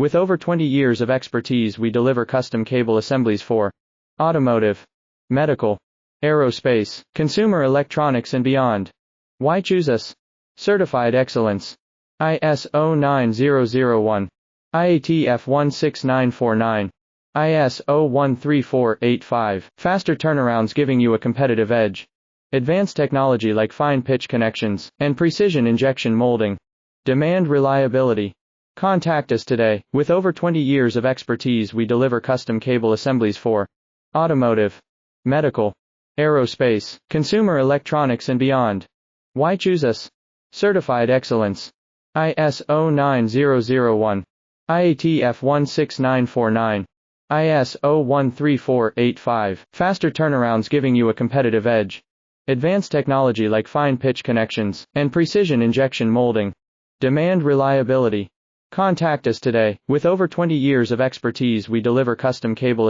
With over 20 years of expertise, we deliver custom cable assemblies for automotive, medical, aerospace, consumer electronics and beyond. Why choose us? Certified excellence. ISO 9001, IATF 16949, ISO 13485. Faster turnarounds giving you a competitive edge. Advanced technology like fine pitch connections and precision injection molding. Demand reliability. Contact us today. With over 20 years of expertise, we deliver custom cable assemblies for automotive, medical, aerospace, consumer electronics and beyond. Why choose us? Certified excellence. ISO 9001, IATF 16949, ISO 13485. Faster turnarounds giving you a competitive edge. Advanced technology like fine pitch connections and precision injection molding. Demand reliability. Contact us today. With over 20 years of expertise, we deliver custom cable assemblies.